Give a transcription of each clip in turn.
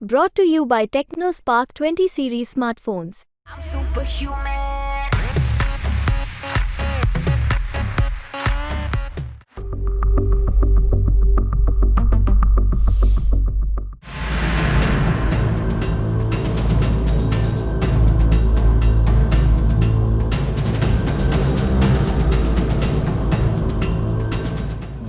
Brought to you by TechnoSpark 20 series smartphones. I'm superhuman.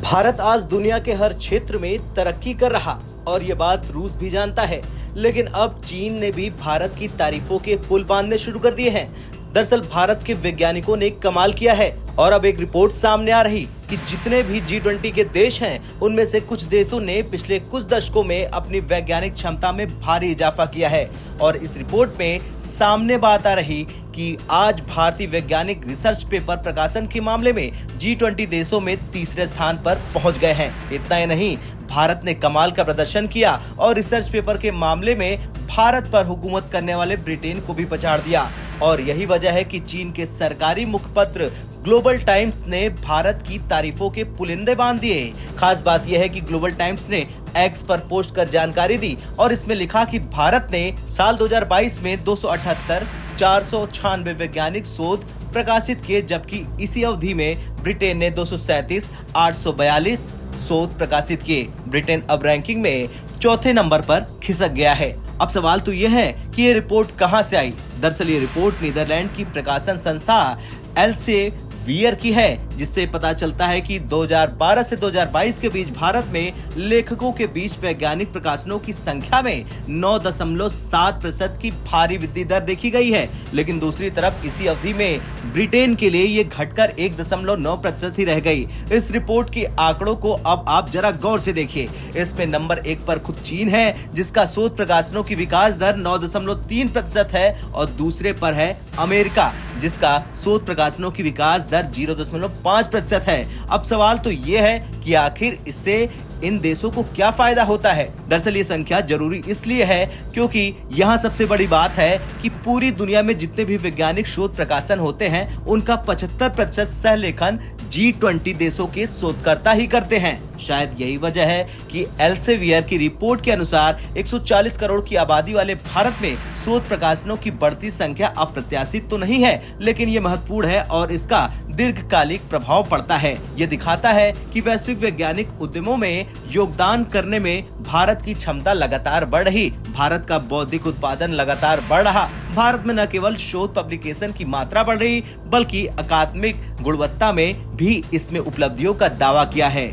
Bharat आज दुनिया के हर क्षेत्र में तरक्की कर रहा और ये बात रूस भी जानता है, लेकिन अब चीन ने भी भारत की तारीफों के पुल बांधने शुरू कर दिए हैं। दरअसल भारत के वैज्ञानिकों ने कमाल किया है और अब एक रिपोर्ट सामने आ रही कि जितने भी G20 के देश हैं, उनमें से कुछ देशों ने पिछले कुछ दशकों में अपनी वैज्ञानिक क्षमता में भारी इजाफा किया है। और इस रिपोर्ट में सामने बात आ रही कि आज भारतीय वैज्ञानिक रिसर्च पेपर प्रकाशन के मामले में G20 देशों में तीसरे स्थान पर पहुंच गए हैं। इतना ही नहीं, भारत ने कमाल का प्रदर्शन किया और रिसर्च पेपर के मामले में भारत पर हुकूमत करने वाले ब्रिटेन को भी पछाड़ दिया। और यही वजह है कि चीन के सरकारी मुखपत्र ग्लोबल टाइम्स ने भारत की तारीफों के पुलिंदे बांध दिए। खास बात यह है कि ग्लोबल टाइम्स ने एक्स पर पोस्ट कर जानकारी दी और इसमें लिखा कि भारत ने साल 2022 में 278 496 वैज्ञानिक शोध प्रकाशित किए, जबकि इसी अवधि में ब्रिटेन ने 237 842 शोध प्रकाशित किए। ब्रिटेन अब रैंकिंग में चौथे नंबर पर खिसक गया है। अब सवाल तो यह है कि ये रिपोर्ट कहां से आई। दरअसल ये रिपोर्ट नीदरलैंड की प्रकाशन संस्था एल्सेवियर की है, जिससे पता चलता है कि 2012 से 2022 के बीच भारत में लेखकों के बीच वैज्ञानिक प्रकाशनों की संख्या में 9.7% की भारी वृद्धि दर देखी गई है। लेकिन दूसरी तरफ इसी अवधि में ब्रिटेन के लिए ये घटकर 1.9% ही रह गई। इस रिपोर्ट के आंकड़ों को अब आप जरा गौर से देखिए। इसमें नंबर 1 पर खुद चीन है, जिसका शोध प्रकाशनों की विकास दर 9.3% है, और दूसरे पर है अमेरिका, जिसका शोध प्रकाशनों की विकास दर 0.5% है। अब सवाल तो ये है कि आखिर इससे इन देशों को क्या फायदा होता है। दरअसल ये संख्या जरूरी इसलिए है क्योंकि यहाँ सबसे बड़ी बात है कि पूरी दुनिया में जितने भी वैज्ञानिक शोध प्रकाशन होते हैं, उनका 75% सहलेखन G20 देशों के शोधकर्ता ही करते हैं। शायद यही वजह है कि एल्सेवियर की रिपोर्ट के अनुसार 140 करोड़ की आबादी वाले भारत में शोध प्रकाशनों की बढ़ती संख्या अप्रत्याशित तो नहीं है, लेकिन ये महत्वपूर्ण है और इसका दीर्घकालिक प्रभाव पड़ता है। ये दिखाता है कि वैश्विक वैज्ञानिक उद्यमों में योगदान करने में भारत की क्षमता लगातार बढ़ रही। भारत का बौद्धिक उत्पादन लगातार बढ़ रहा। भारत में न केवल शोध पब्लिकेशन की मात्रा बढ़ रही, बल्कि अकादमिक गुणवत्ता में भी इसमें उपलब्धियों का दावा किया है।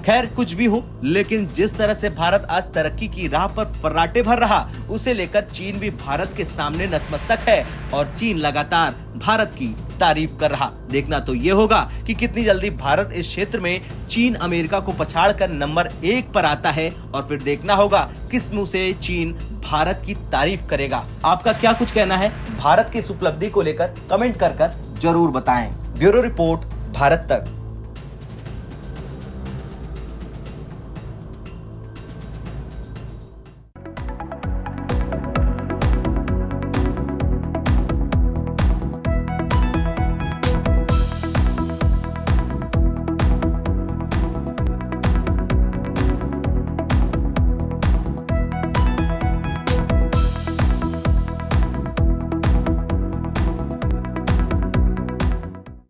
खैर कुछ भी हो, लेकिन जिस तरह से भारत आज तरक्की की राह पर फर्राटे भर रहा, उसे लेकर चीन भी भारत के सामने नतमस्तक है और चीन लगातार भारत की तारीफ कर रहा। देखना तो ये होगा कि कितनी जल्दी भारत इस क्षेत्र में चीन अमेरिका को पछाड़कर नंबर 1 पर आता है, और फिर देखना होगा किस मुंह से चीन भारत की तारीफ करेगा। आपका क्या कुछ कहना है भारत की इस उपलब्धि को लेकर? कमेंट कर जरूर बताएं। ब्यूरो रिपोर्ट, भारत तक।